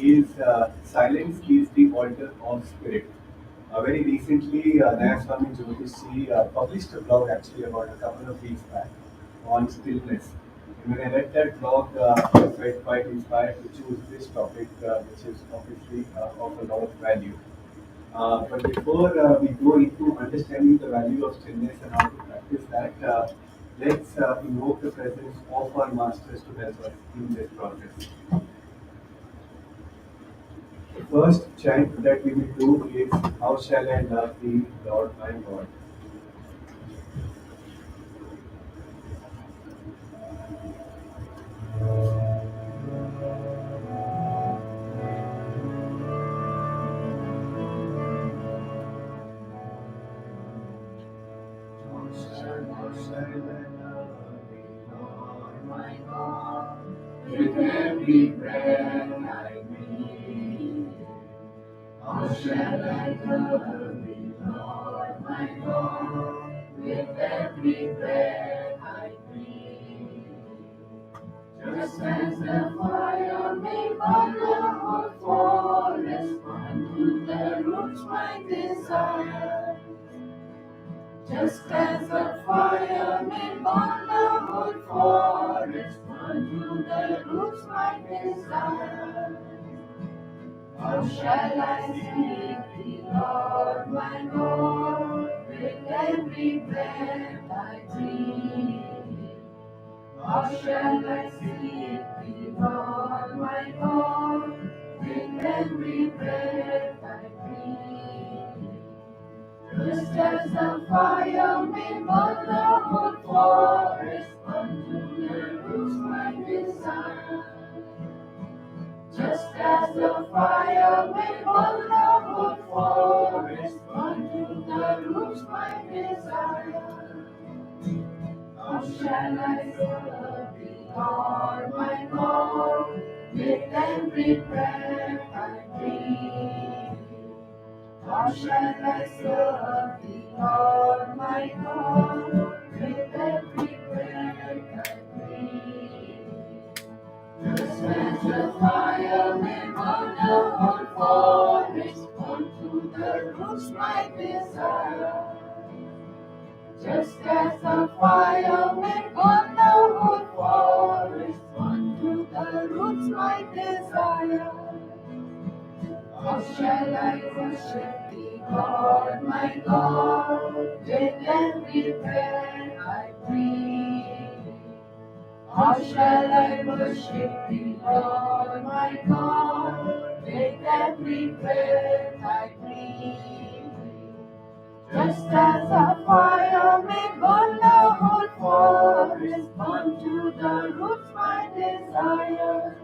is silence is the altar of spirit. Very recently, Nayaswami Jyotishi published a blog actually about a couple of weeks back on stillness. And when I read that blog, I felt quite inspired to choose this topic, which is obviously of a lot of value. But before we go into understanding the value of stillness and how to practice that, let's invoke the presence of our masters to help us in this process. The first chant that we will do is How shall I love thee, Lord my God? How shall I love thee, Lord my God? With every breath I breathe. How shall I love thee, Lord my God? With every breath I breathe. Just as the fire may burn the whole forest, unto the roots my desire. Just as the fire may burn the whole forest, unto the roots my desire. How shall I seek thee, Lord my God, with every breath I breathe? How shall I seek thee, Lord my God, with every breath I breathe? Just as the fire may burn the whole forest, unto the roots my desire. Just as the fire may burn the whole forest, unto the roots my desire. How shall I serve thee, Lord my God, with every breath I breathe? How shall I serve thee, Lord my God, with every breath I breathe? Just as the fire may burn the whole forest, unto the roots my desire. Just as the fire may burn the whole forest, unto the roots my desire. How shall I worship thee, Lord my God, with every breath I breathe? How shall I worship thee, Lord my God, with every breath I breathe? Just as a fire may burn the whole forest, unto the roots my desire.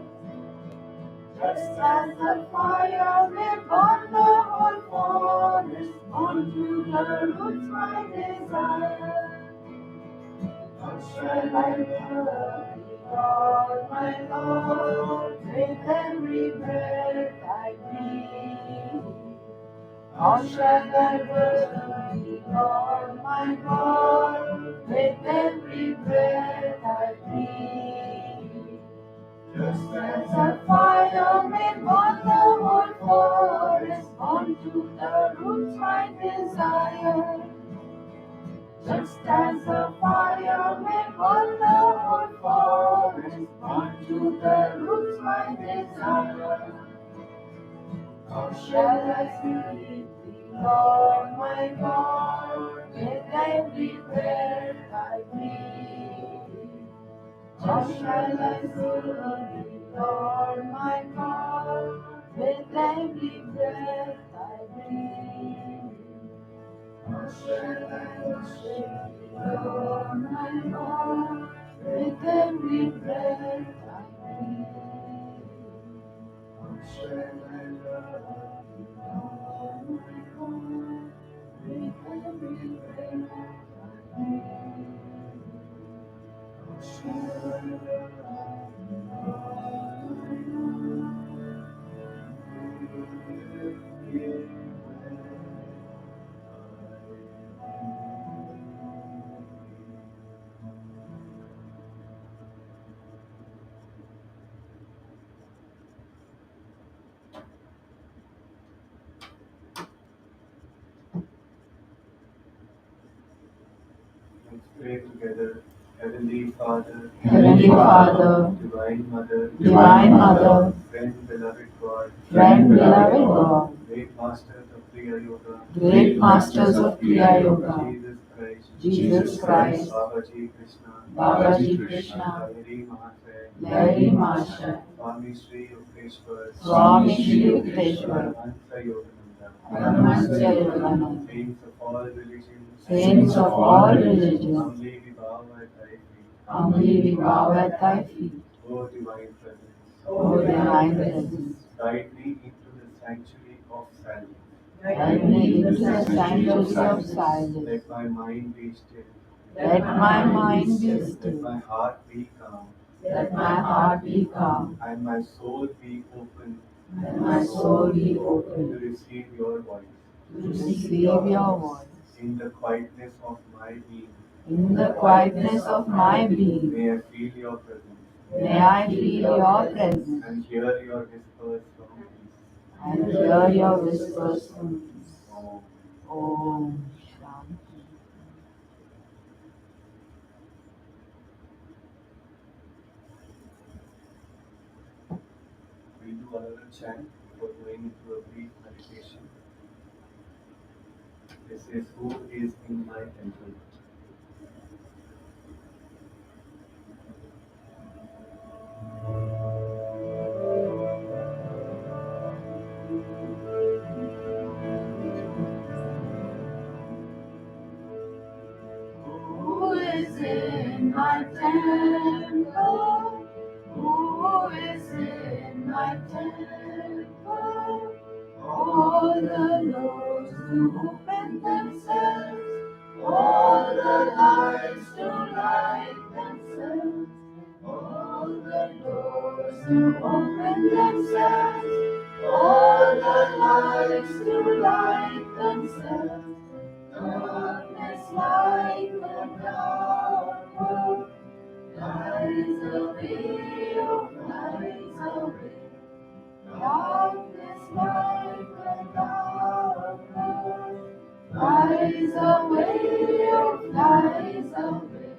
Just as the fire may burn the whole forest, unto the roots my desire. How shall I love thee, Lord my Lord, with every breath I breathe? How shall I worship thee, Lord my God, with every breath I breathe? Just as a fire may burn the whole forest, unto the roots my desire. Just as a fire may burn the whole forest, unto the roots my desire. How shall I seek thee, Lord my God, with every breath I breathe? How shall I serve thee, Lord my God, with every breath I breathe? How shall I worship thee, Lord my God, with every breath I breathe? How shall I love thee, Lord my God, with every breath I breathe? How shall I love thee, Lord my God, with every breath pray together. Heavenly Father, Heavenly Father, Divine Mother, Divine Mother, Friend, beloved God, Friend, beloved God, Great Masters of Kriya Yoga, Great Masters of Kriya Yoga, Jesus Christ, Jesus Christ, Babaji Krishna, Babaji Krishna, Lahiri Mahasaya, Larry Masha, Swami Sri Yukteswar, Swami Shri Yukteswar, Paramahansa Yogananda, Paramahansa Yogananda, saints of all religions, Saints of all religions, humbly we bow at thy feet. humbly we bow at thy feet. O divine presence, O divine presence, guide me into the sanctuary of silence. guide me into the sanctuary of silence. Let my mind be still. Let my mind be Let still. my heart be calm. Let my heart be calm. And my soul be open Let my soul be to open receive your voice. to receive your voice. In the quietness of my being, In the quietness of my being, may I feel your presence may I feel your presence and hear your whispers from peace. and hear your whispers from peace. Om. Om Shanti. We'll do another chant before going into a brief meditation. This is who is in my temple. Who is in my temple? Who is in my temple? All the doors to open themselves, all the lights to light themselves, all the doors to open themselves, all the lights to light themselves. Darkness like a dark world, flies away, oh flies away. Darkness like a dark world, flies away, oh flies away.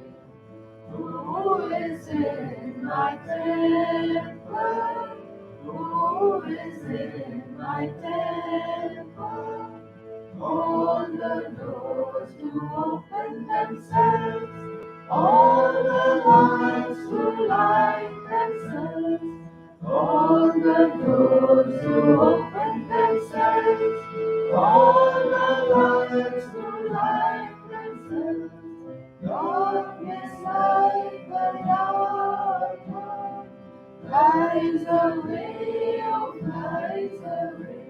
Who is in my temple? Who is in my temple? All the doors to open themselves, all the lights to light themselves, all the doors to open themselves, all the lights to light themselves. Darkness like a dark cloud, flies away, oh flies away.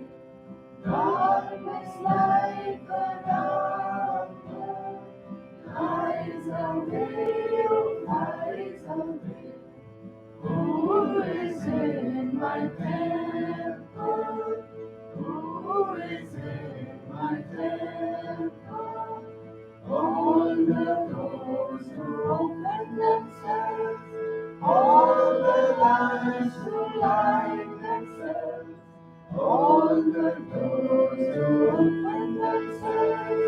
Darkness like a dark cloud, flies away, oh flies away. Who is in my temple? Who is in my temple? All the doors to open themselves, all the lights to light themselves, all the doors to open themselves,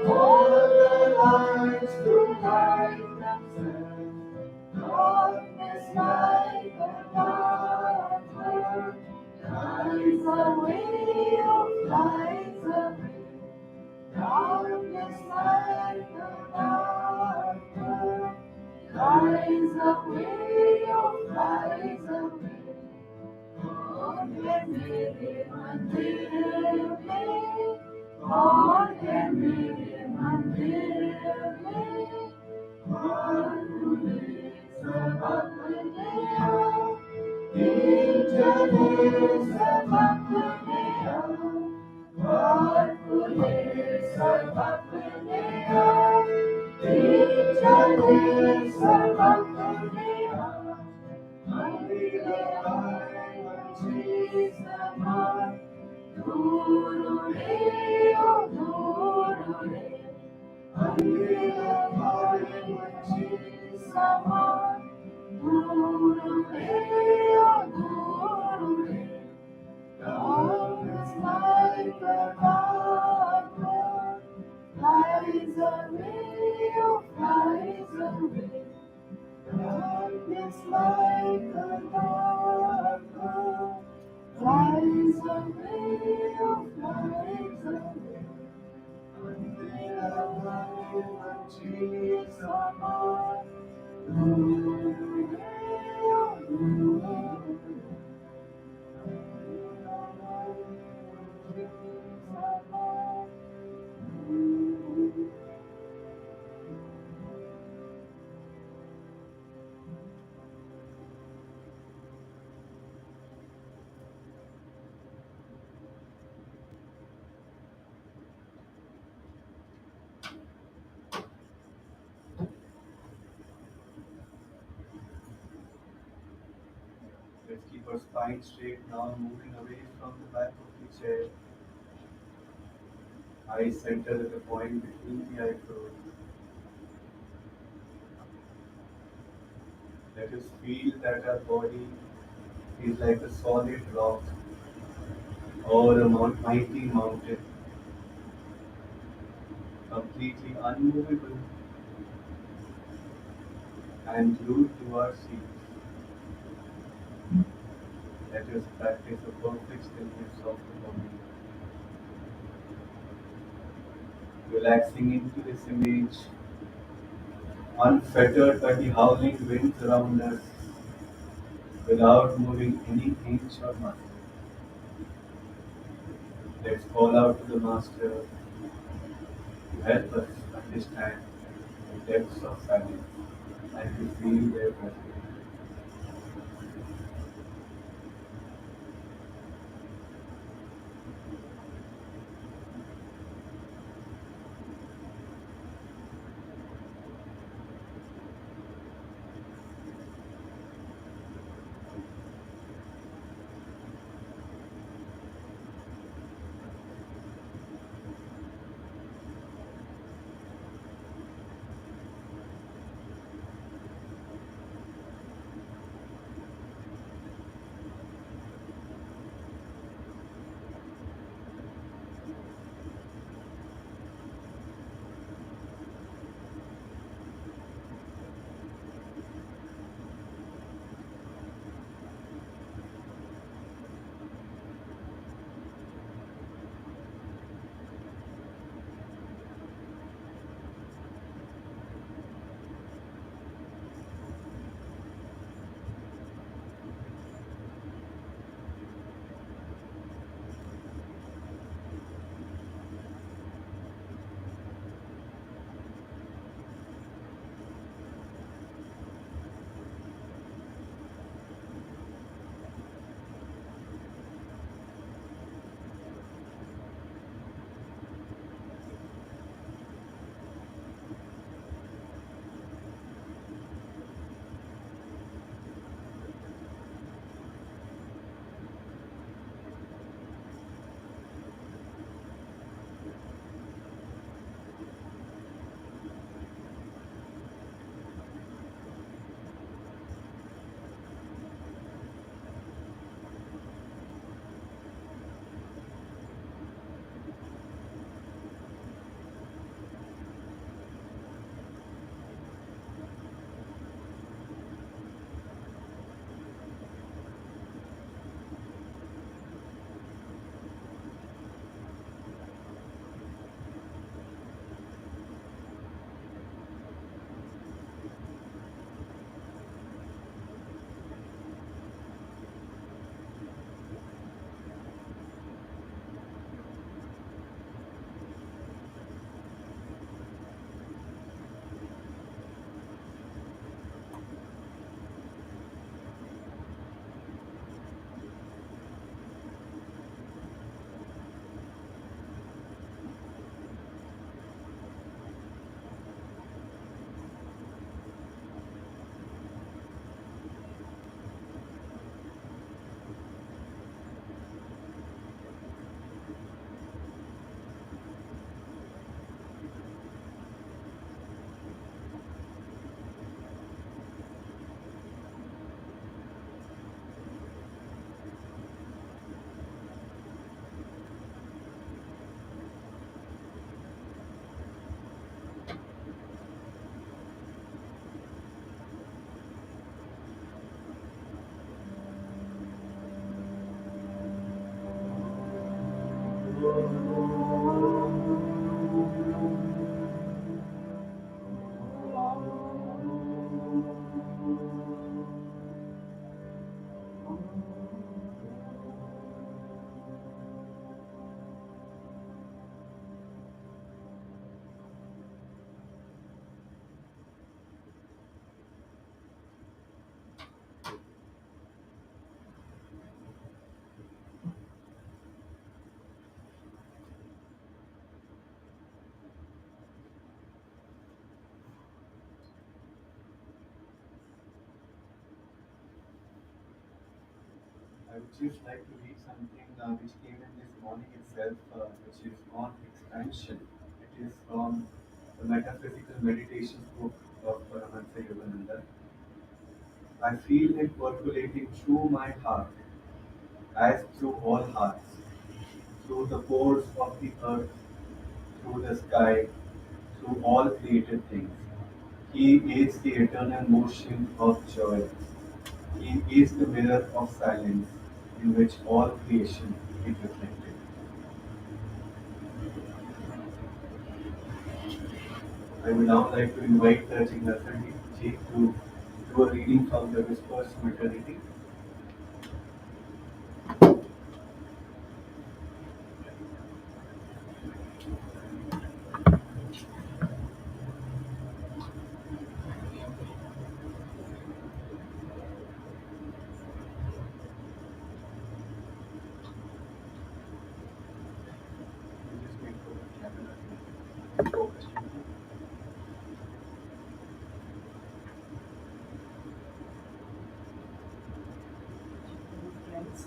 all the lights to light themselves. Darkness like a dark cloud, flies away, oh flies away. Darkness like a dark cloud, flies away, oh flies away. कौन है मेरे मंदिर में? कौन है मेरे मंदिर में? कौन मुझे सब अपने आप चले सब अपने आप, कौन मुझे सब अपने आप चले सब अपने आप. Andile ay manchi sama, durure o durure. Andile ay manchi sama, durure o durure. Darkness like a dark cloud, flies away, oh, flies away. Darkness like a larva flies away, oh, flies away. Until the light of Jesus above. Ooh, yeah, ooh. Let's keep our spine straight now, moving away from the back of the chair. Eyes centered at the point between the eyebrows. Let us feel that our body is like a solid rock or a mighty mountain, completely unmovable and glued to our seats. Let us practice a perfect stillness of the body, relaxing into this image, unfettered by the howling winds around us, without moving any inch or muscle. Let's call out to the Master to help us understand the depths of silence and to feel their presence. I would just like to read something which came in this morning itself, which is on expansion. It is from the Metaphysical Meditation book of Paramahansa Yogananda. I feel it percolating through my heart, as through all hearts, through the pores of the earth, through the sky, through all created things. He is the eternal motion of joy. He is the mirror of silence in which all creation is reflected. I would now like to invite Jignasa ji to do a reading from the Whispers of Eternity. You just wait for the camera to focus. Friends,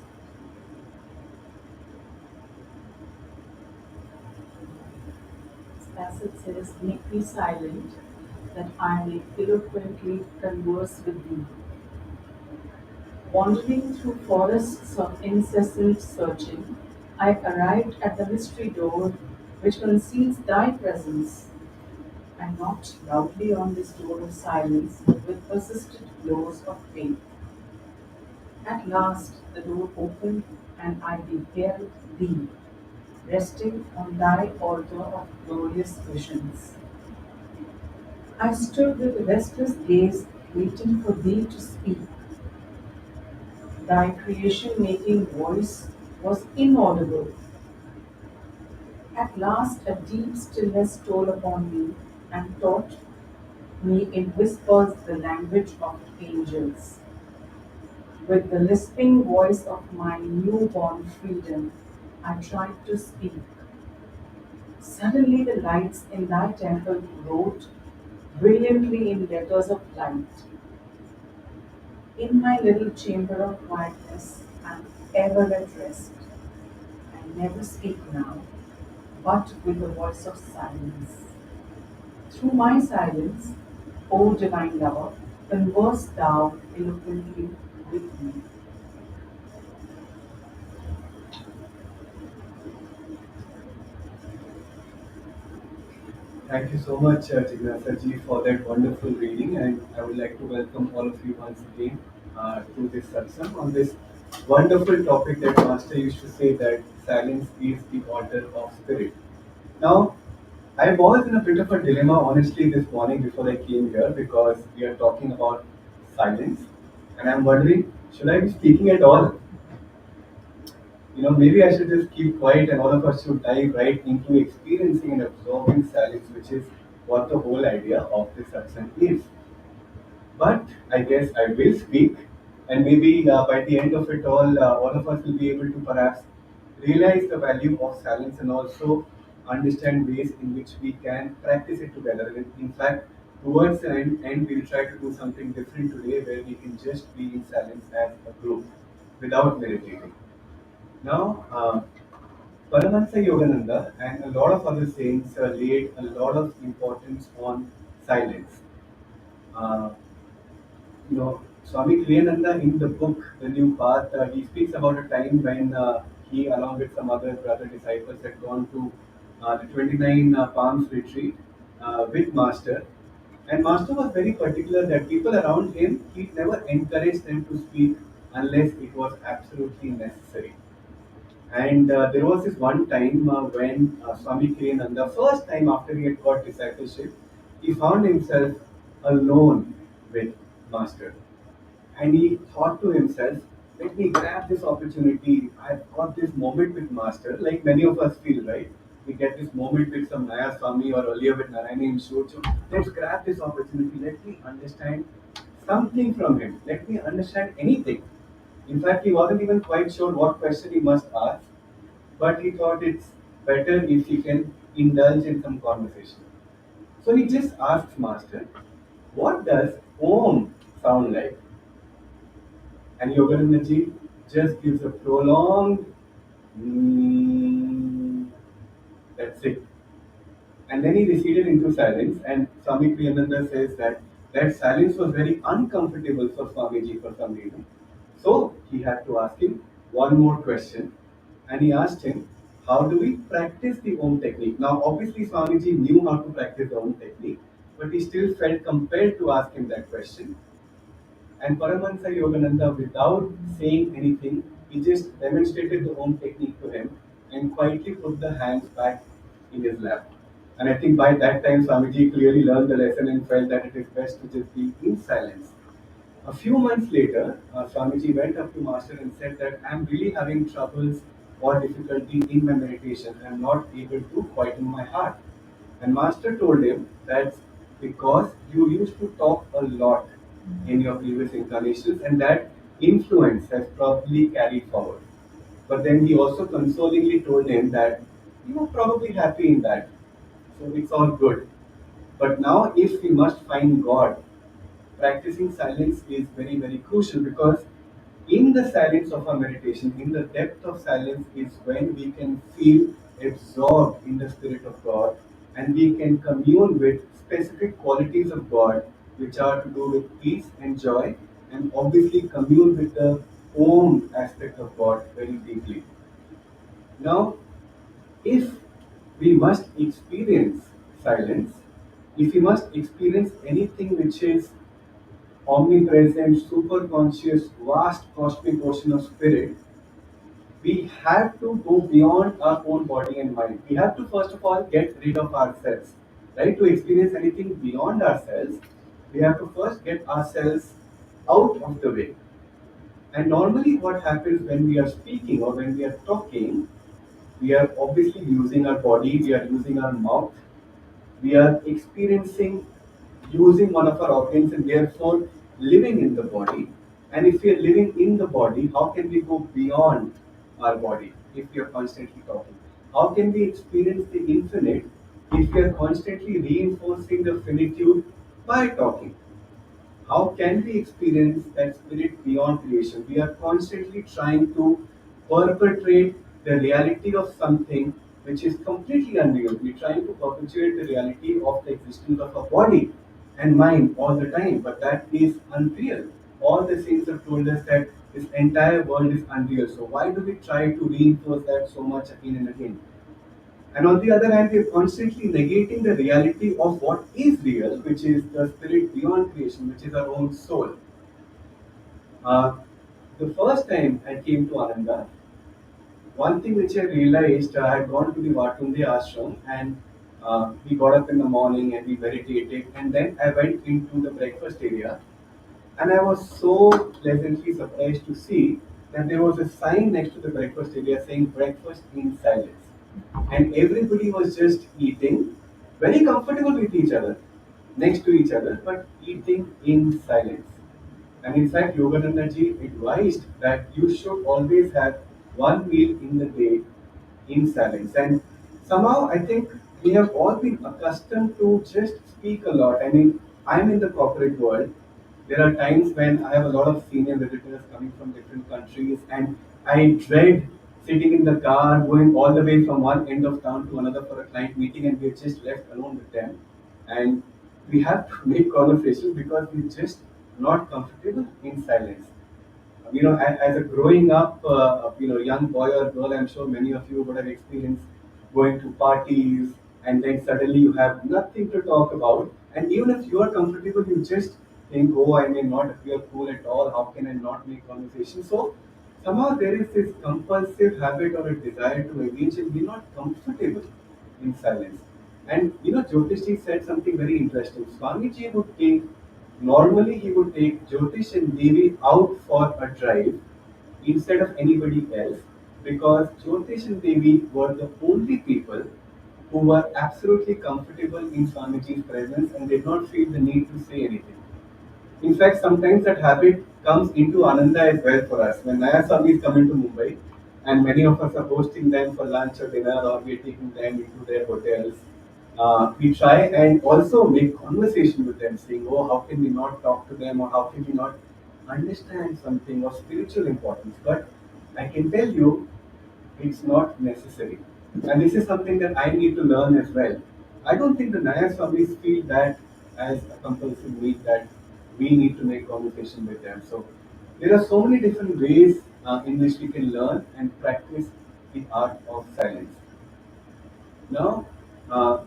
this passage says, "Make me silent, that I may eloquently converse with thee." Wandering through forests of incessant searching, I arrived at the mystery door which conceals thy presence. I knocked loudly on this door of silence with persistent blows of faith. At last the door opened, and I beheld thee, resting on thy altar of glorious visions. I stood with restless gaze, waiting for thee to speak. Thy creation making voice was inaudible. At last a deep stillness stole upon me and taught me in whispers the language of angels. With the lisping voice of my newborn freedom, I tried to speak. Suddenly the lights in thy temple wrote brilliantly in letters of light. In my little chamber of quietness, I am ever at rest. I never speak now, but with the voice of silence. Through my silence, O divine lover, converse thou eloquently with me. Thank you so much, Jignasa ji, for that wonderful reading, and I would like to welcome all of you once again to this satsang on this wonderful topic that Master used to say that silence is the altar of spirit. Now, I was in a bit of a dilemma, honestly, this morning before I came here because we are talking about silence, and I'm wondering, should I be speaking at all? Maybe I should just keep quiet and all of us should dive right into experiencing and absorbing silence, which is what the whole idea of this satsang is. But I guess I will speak, and maybe by the end of it all of us will be able to perhaps realize the value of silence and also understand ways in which we can practice it together. And in fact, towards the end, we'll try to do something different today where we can just be in silence as a group without meditating. Now, Paramahansa Yogananda and a lot of other saints laid a lot of importance on silence. Uh, Swami Kriyananda in the book The New Path, he speaks about a time when he, along with some other brother disciples, had gone to the 29 Palms retreat with Master. And Master was very particular that people around him, he never encouraged them to speak unless it was absolutely necessary. And there was this one time when Swami Kriyananda, first time after he had got discipleship, he found himself alone with Master. And he thought to himself, let me grab this opportunity. I've got this moment with Master, like many of us feel, right? We get this moment with some Naya Swami or earlier with Narayana in Shochu. Let's grab this opportunity. Let me understand something from him. Let me understand anything. In fact, he wasn't even quite sure what question he must ask, but he thought it's better if he can indulge in some conversation. So he just asked Master, what does Om sound like? And Yoganandaji just gives a prolonged mm, that's it. And then he receded into silence, and Swami Kriyananda says that that silence was very uncomfortable for Swamiji for some reason. So he had to ask him one more question, and he asked him, how do we practice the Om technique? Now, obviously, Swamiji knew how to practice the Om technique, but he still felt compelled to ask him that question. And Paramahansa Yogananda, without saying anything, he just demonstrated the Om technique to him and quietly put the hands back in his lap. And I think by that time, Swamiji clearly learned the lesson and felt that it is best to just be in silence. A few months later, Swamiji went up to Master and said that I'm really having troubles or difficulty in my meditation. I'm not able to quieten my heart. And Master told him that's because you used to talk a lot in your previous incarnations, and that influence has probably carried forward. But then he also consolingly told him that you are probably happy in that, so it's all good. But now, if we must find God, practicing silence is very, very crucial because in the silence of our meditation, in the depth of silence, is when we can feel absorbed in the Spirit of God and we can commune with specific qualities of God which are to do with peace and joy, and obviously commune with the Om aspect of God very deeply. Now, if we must experience silence, if we must experience anything which is omnipresent, super conscious, vast cosmic ocean of spirit, we have to go beyond our own body and mind. We have to first of all get rid of ourselves. Right? To experience anything beyond ourselves, we have to first get ourselves out of the way. And normally what happens when we are speaking or when we are talking, we are obviously using our body, we are using our mouth, we are experiencing using one of our organs and therefore living in the body. And if we are living in the body, how can we go beyond our body if we are constantly talking? How can we experience the infinite if we are constantly reinforcing the finitude by talking? How can we experience that spirit beyond creation? We are constantly trying to perpetrate the reality of something which is completely unreal. We're trying to perpetuate the reality of the existence of a body and mind all the time, but that is unreal. All the saints have told us that this entire world is unreal. So why do we try to reinforce that so much again and again? And on the other hand, we are constantly negating the reality of what is real, which is the spirit beyond creation, which is our own soul. Uh, the first time I came to Ananda, one thing which I realized, I had gone to the Vatunde ashram and we got up in the morning and we meditated, and then I went into the breakfast area, and I was so pleasantly surprised to see that there was a sign next to the breakfast area saying breakfast in silence. And everybody was just eating, very comfortable with each other, next to each other, but eating in silence. And in fact, Yogananda ji advised that you should always have one meal in the day in silence. And somehow I think we have all been accustomed to just speak a lot. I mean, I'm in the corporate world. There are times when I have a lot of senior visitors coming from different countries, and I dread sitting in the car, going all the way from one end of town to another for a client meeting, and we're just left alone with them. And we have to make conversation because we're just not comfortable in silence. As a growing up, young boy or girl, I'm sure many of you would have experienced going to parties, and then suddenly you have nothing to talk about. And even if you are comfortable, you just think, oh, I may not appear cool at all. How can I not make conversation? So Somehow there is this compulsive habit or a desire to engage and be not comfortable in silence. And Jyotishji said something very interesting. Swamiji would normally he would take Jyotish and Devi out for a drive instead of anybody else because Jyotish and Devi were the only people who were absolutely comfortable in Swamiji's presence and did not feel the need to say anything. In fact, sometimes that habit comes into Ananda as well for us. When Naya Swami is coming to Mumbai, and many of us are hosting them for lunch or dinner, or we're taking them into their hotels, we try and also make conversation with them, saying, "Oh, how can we not talk to them, or how can we not understand something of spiritual importance?" But I can tell you, it's not necessary. And this is something that I need to learn as well. I don't think the Naya Swamis feel that as a compulsive need that we need to make conversation with them. So there are so many different ways in which we can learn and practice the art of silence. Now, uh,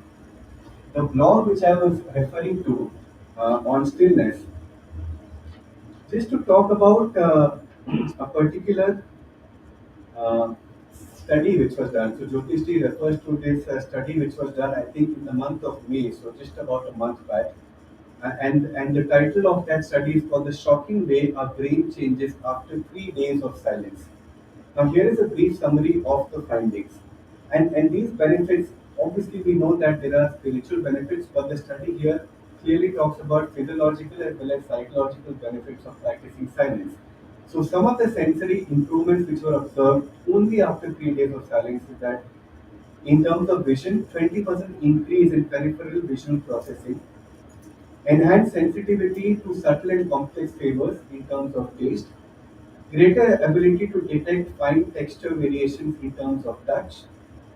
the blog which I was referring to on stillness, just to talk about a particular uh, study which was done. So Jyotishji refers to this study which was done, I think, in the month of May, so just about a month back. And the title of that study is called "The Shocking Way Our Brain Changes After 3 Days of Silence." Now, here is a brief summary of the findings. And these benefits, obviously, we know that there are spiritual benefits, but the study here clearly talks about physiological as well as psychological benefits of practicing silence. So, some of the sensory improvements which were observed only after 3 days of silence is that in terms of vision, 20% increase in peripheral visual processing, enhanced sensitivity to subtle and complex flavors in terms of taste, greater ability to detect fine texture variations in terms of touch,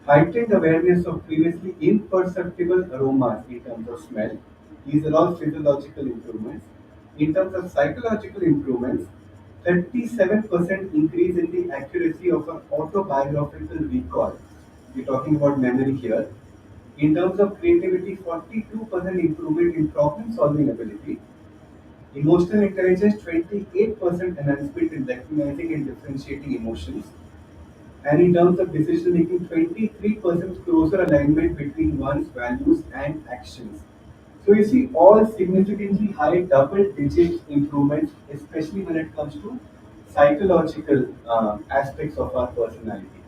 heightened awareness of previously imperceptible aromas in terms of smell. These are all physiological improvements. In terms of psychological improvements, 37% increase in the accuracy of an autobiographical recall. We're talking about memory here. In terms of creativity, 42% improvement in problem solving ability, emotional intelligence, 28% enhancement in recognizing and differentiating emotions. And in terms of decision making, 23% closer alignment between one's values and actions. So you see all significantly high double digit improvements, especially when it comes to psychological aspects of our personality.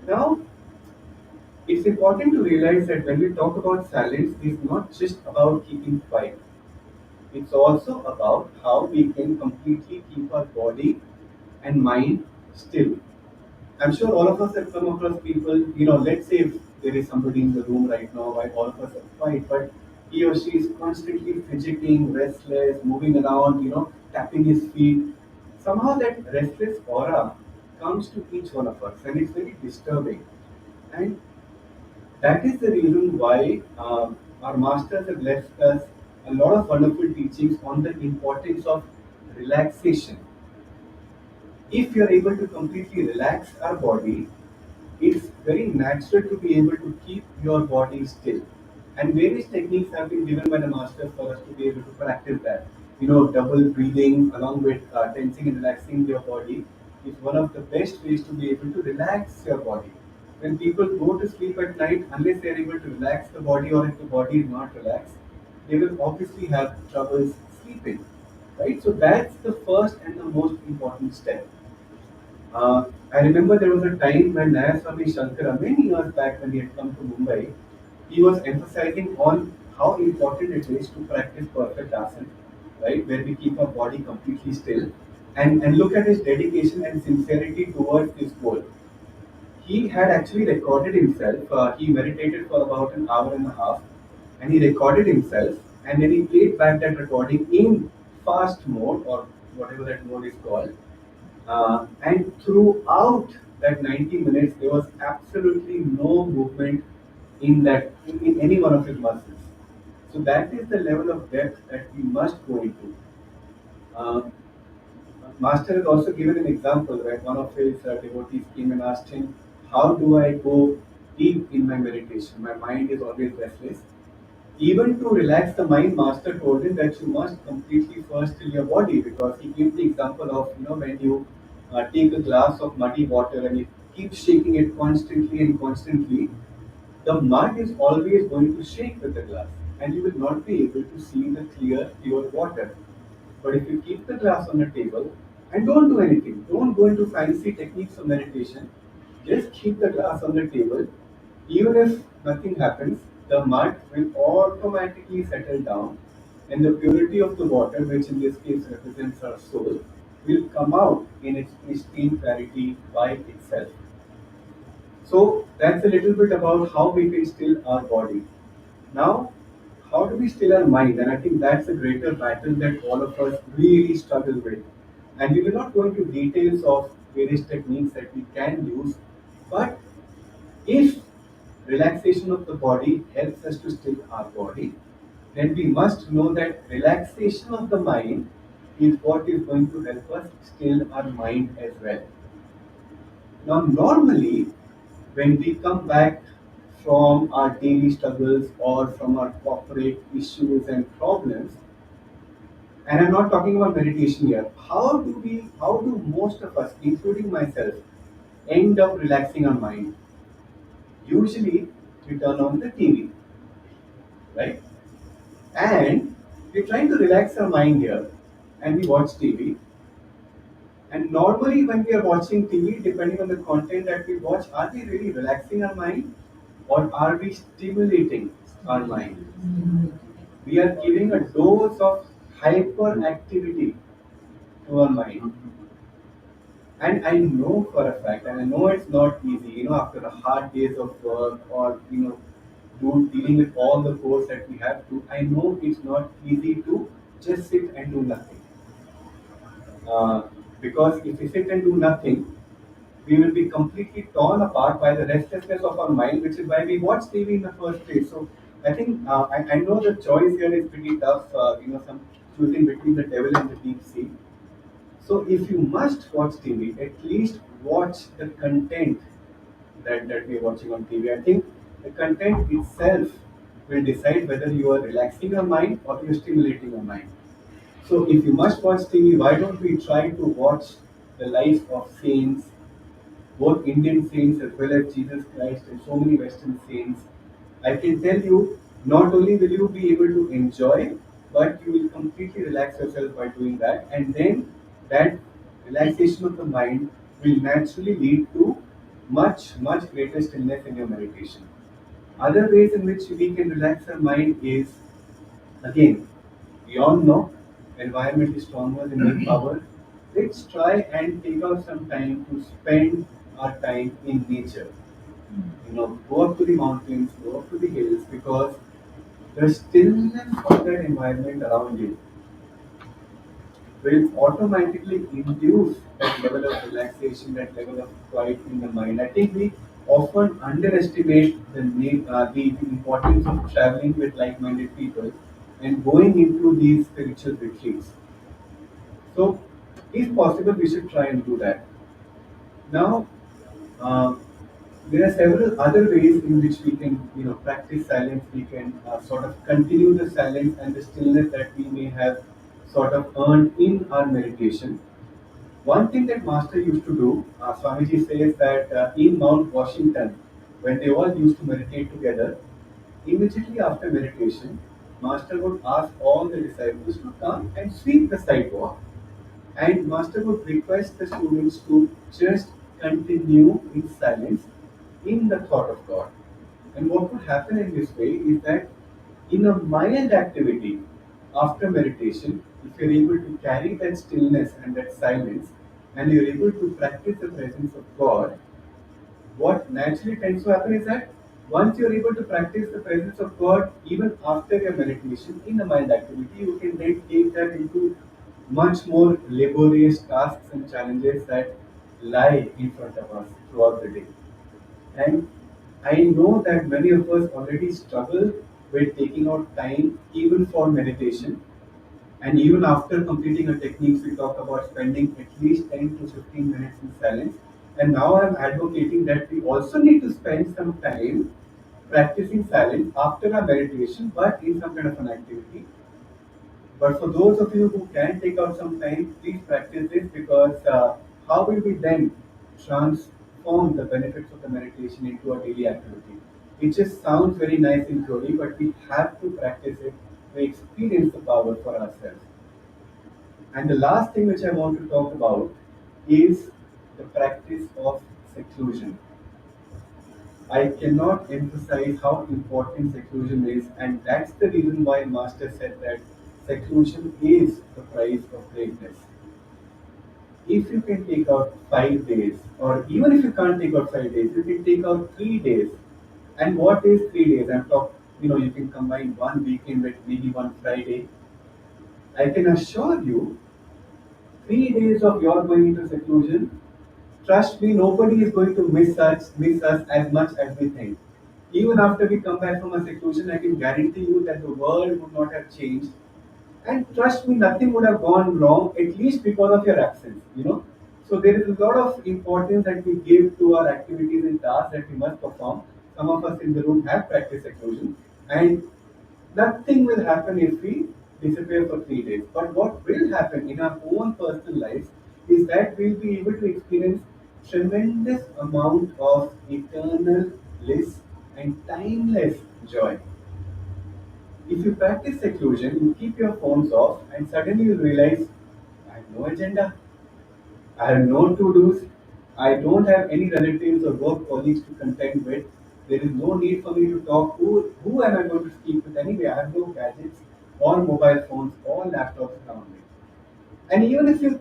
Now, it's important to realize that when we talk about silence, it's not just about keeping quiet. It's also about how we can completely keep our body and mind still. I'm sure all of us have come across people, let's say if there is somebody in the room right now while all of us are quiet, but he or she is constantly fidgeting, restless, moving around, tapping his feet. Somehow that restless aura comes to each one of us and it's very disturbing. And that is the reason why our masters have left us a lot of wonderful teachings on the importance of relaxation. If you're able to completely relax our body, it's very natural to be able to keep your body still. And various techniques have been given by the masters for us to be able to practice that. Double breathing along with tensing and relaxing your body is one of the best ways to be able to relax your body. When people go to sleep at night, unless they are able to relax the body or if the body is not relaxed, they will obviously have troubles sleeping. Right? So that's the first and the most important step. I remember there was a time when Nayaswami Shankara, many years back when he had come to Mumbai, he was emphasizing on how important it is to practice perfect asana, right, where we keep our body completely still, and look at his dedication and sincerity towards this goal. He had actually recorded himself. He meditated for about an hour and a half, and he recorded himself, and then he played back that recording in fast mode or whatever that mode is called, and throughout that 90 minutes, there was absolutely no movement in any one of his muscles. So that is the level of depth that we must go into. Uh, Master has also given an example where one of his devotees came and asked him, "How do I go deep in my meditation? My mind is always restless." Even to relax the mind, Master told him that you must completely first still your body because he gave the example of when you take a glass of muddy water and you keep shaking it constantly and constantly, the mud is always going to shake with the glass, and you will not be able to see the clear, pure water. But if you keep the glass on the table and don't do anything, don't go into fancy techniques of meditation, just keep the glass on the table, even if nothing happens, the mud will automatically settle down, and the purity of the water, which in this case represents our soul, will come out in its pristine clarity by itself. So that's a little bit about how we can still our body. Now, how do we still our mind? And I think that's a greater battle that all of us really struggle with. And we will not go into details of various techniques that we can use, but if relaxation of the body helps us to still our body, then we must know that relaxation of the mind is what is going to help us still our mind as well. Now, normally, when we come back from our daily struggles or from our corporate issues and problems, and I'm not talking about meditation here, how do most of us, including myself, end up relaxing our mind? Usually, we turn on the TV, right? And we're trying to relax our mind here, and we watch TV. And normally, when we are watching TV, depending on the content that we watch, are we really relaxing our mind or are we stimulating our mind? We are giving a dose of hyperactivity to our mind. And I know for a fact, and I know it's not easy, after a hard days of work or, dealing with all the course that we have to, I know it's not easy to just sit and do nothing. Uh, because if we sit and do nothing, we will be completely torn apart by the restlessness of our mind, which is why we watch TV in the first place. So I think I know the choice here is pretty tough. Some choosing between the devil and the deep sea. So if you must watch TV, at least watch the content that we are watching on TV. I think the content itself will decide whether you are relaxing your mind or you're stimulating your mind. So if you must watch TV, why don't we try to watch the life of saints, both Indian saints as well as Jesus Christ and so many Western saints? I can tell you, not only will you be able to enjoy, but you will completely relax yourself by doing that. And then that relaxation of the mind will naturally lead to much, much greater stillness in your meditation. Other ways in which we can relax our mind is, again, we all know environment is stronger than willpower. Let's try and take out some time to spend our time in nature. Go up to the mountains, go up to the hills, because the stillness of that environment around you will automatically induce that level of relaxation, that level of quiet in the mind. I think we often underestimate the importance of traveling with like-minded people and going into these spiritual retreats. So, if possible, we should try and do that. Now, um, there are several other ways in which we can, practice silence. We can sort of continue the silence and the stillness that we may have sort of earned in our meditation. One thing that Master used to do, Swamiji says that in Mount Washington, when they all used to meditate together, immediately after meditation, Master would ask all the disciples to come and sweep the sidewalk, and Master would request the students to just continue in silence in the thought of God. And what would happen in this way is that in a mild activity after meditation, if you're able to carry that stillness and that silence, and you're able to practice the presence of God, what naturally tends to happen is that once you're able to practice the presence of God even after your meditation in a mild activity, you can then take that into much more laborious tasks and challenges that lie in front of us throughout the day. And I know that many of us already struggle with taking out time even for meditation. And even after completing a techniques, we talk about spending at least 10 to 15 minutes in silence. And now I'm advocating that we also need to spend some time practicing silence after our meditation, but in some kind of an activity. But for those of you who can take out some time, please practice this, because how will we then transform the benefits of the meditation into a daily activity? It just sounds very nice in theory, but we have to practice it to experience the power for ourselves. And the last thing which I want to talk about is the practice of seclusion. I cannot emphasize how important seclusion is, and that's the reason why Master said that seclusion is the price of greatness. If you can take out 5 days, or even if you can't take out 5 days, you can take out 3 days. And what is 3 days? I'm talking, you can combine one weekend with maybe one Friday. I can assure you, 3 days of your going into seclusion, trust me, nobody is going to miss us as much as we think. Even after we come back from a seclusion, I can guarantee you that the world would not have changed. And trust me, nothing would have gone wrong, at least because of your absence. So there is a lot of importance that we give to our activities and tasks that we must perform. Some of us in the room have practiced seclusion, and nothing will happen if we disappear for 3 days. But what will happen in our own personal lives is that we'll be able to experience tremendous amount of eternal bliss and timeless joy. If you practice seclusion, you keep your phones off, and suddenly you realize, I have no agenda, I have no to dos, I don't have any relatives or work colleagues to contend with. There is no need for me to talk. Who am I going to speak with anyway? I have no gadgets or mobile phones or laptops around me. And even if you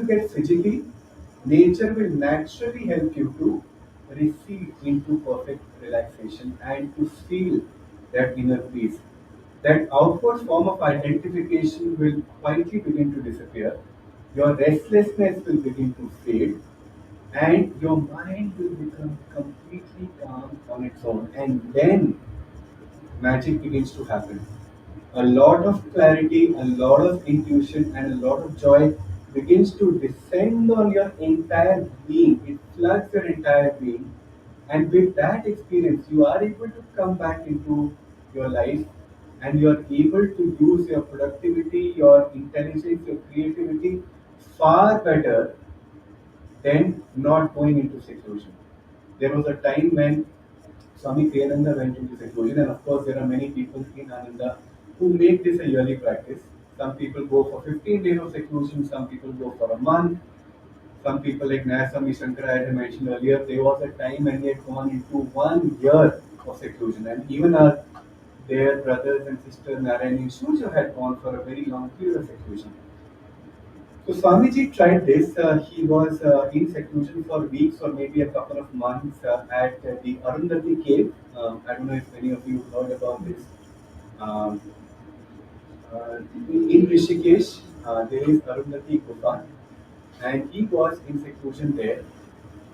get fidgety, nature will naturally help you to recede into perfect relaxation and to feel that inner peace. That outward form of identification will quietly begin to disappear. Your restlessness will begin to fade, and your mind will become completely calm on its own. And then magic begins to happen. A lot of clarity, a lot of intuition, and a lot of joy begins to descend on your entire being. It floods your entire being. And with that experience, you are able to come back into your life, and you are able to use your productivity, your intelligence, your creativity far better than not going into seclusion. There was a time when Swami Kriyananda went into seclusion, and of course, there are many people in Ananda who make this a yearly practice. Some people go for 15 days of seclusion, some people go for a month, some people like Swami Shankara, as I mentioned earlier, there was a time when they had gone into 1 year of seclusion, and even our their brothers and sisters Narayan and Shuja had gone for a very long period of seclusion. So Swamiji tried this. He was in seclusion for weeks or maybe a couple of months at the Arundhati cave. I don't know if many of you heard about this. Um, in Rishikesh, there is Arundhati Gufa, and he was in seclusion there.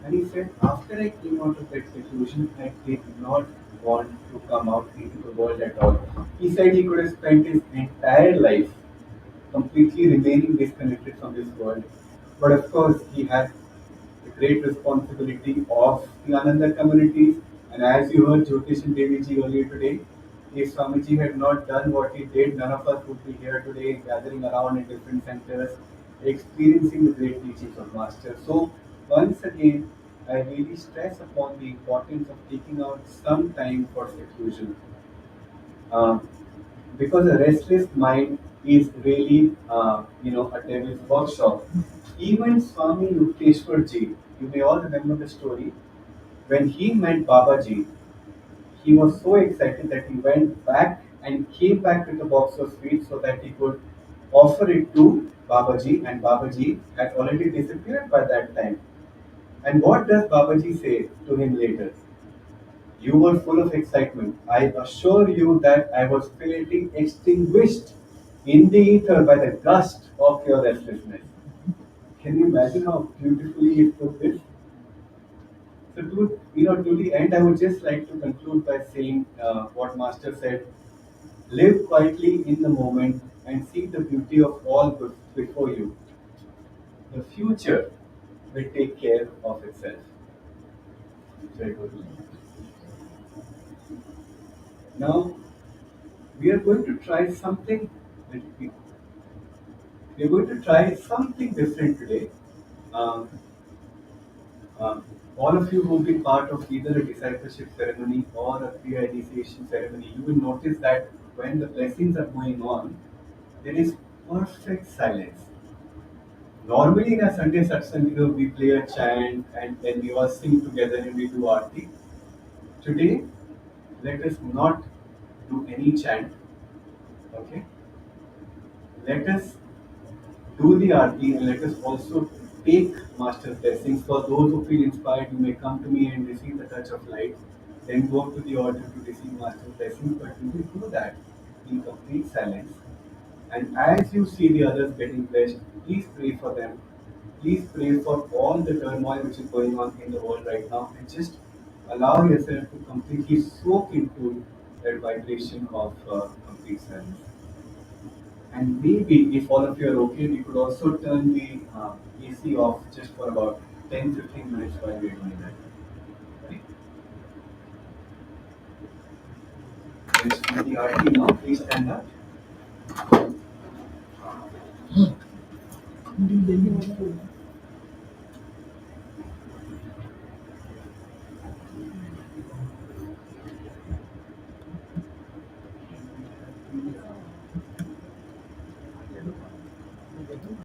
And he said, after I came out of that seclusion, I did not want to come out into the world at all. He said he could have spent his entire life completely remaining disconnected from this world. But of course, he had the great responsibility of the Ananda communities. And as you heard Jyotish and Devi ji earlier today, if Swamiji had not done what he did, none of us would be here today gathering around in different centers, experiencing the great teachings of Master. So, once again, I really stress upon the importance of taking out some time for seclusion. Um, because a restless mind is really, a devil's workshop. Even Swami Yukteswar ji, you may all remember the story, when he met Babaji, he was so excited that he went back and came back with a box of sweets so that he could offer it to Babaji, and Babaji had already disappeared by that time. And what does Babaji say to him later? You were full of excitement. I assure you that I was feeling extinguished in the ether by the gust of your restlessness. Can you imagine how beautifully he put this? So, to the end, I would just like to conclude by saying what Master said: live quietly in the moment and see the beauty of all before you. The future will take care of itself. Very good. Now we are going to try something. We're going to try something different today. Um, um, all of you who've been part of either a discipleship ceremony or a pre-initiation ceremony, you will notice that when the blessings are going on, there is perfect silence. Normally in a Sunday satsang, we play a chant and then we all sing together and we do aarti. Today, let us not do any chant. Okay, let us do the aarti and let us also take Master's blessings. For those who feel inspired, you may come to me and receive the touch of light. Then go to the altar to receive Master's blessings. But we will do that in complete silence. And as you see the others getting blessed, please pray for them. Please pray for all the turmoil which is going on in the world right now and just allow yourself to completely soak into that vibration of complete silence. And maybe if all of you are okay, we could also turn the AC off just for about 10-15 minutes while we're doing that. Right? Let's do the RT now. Please stand up.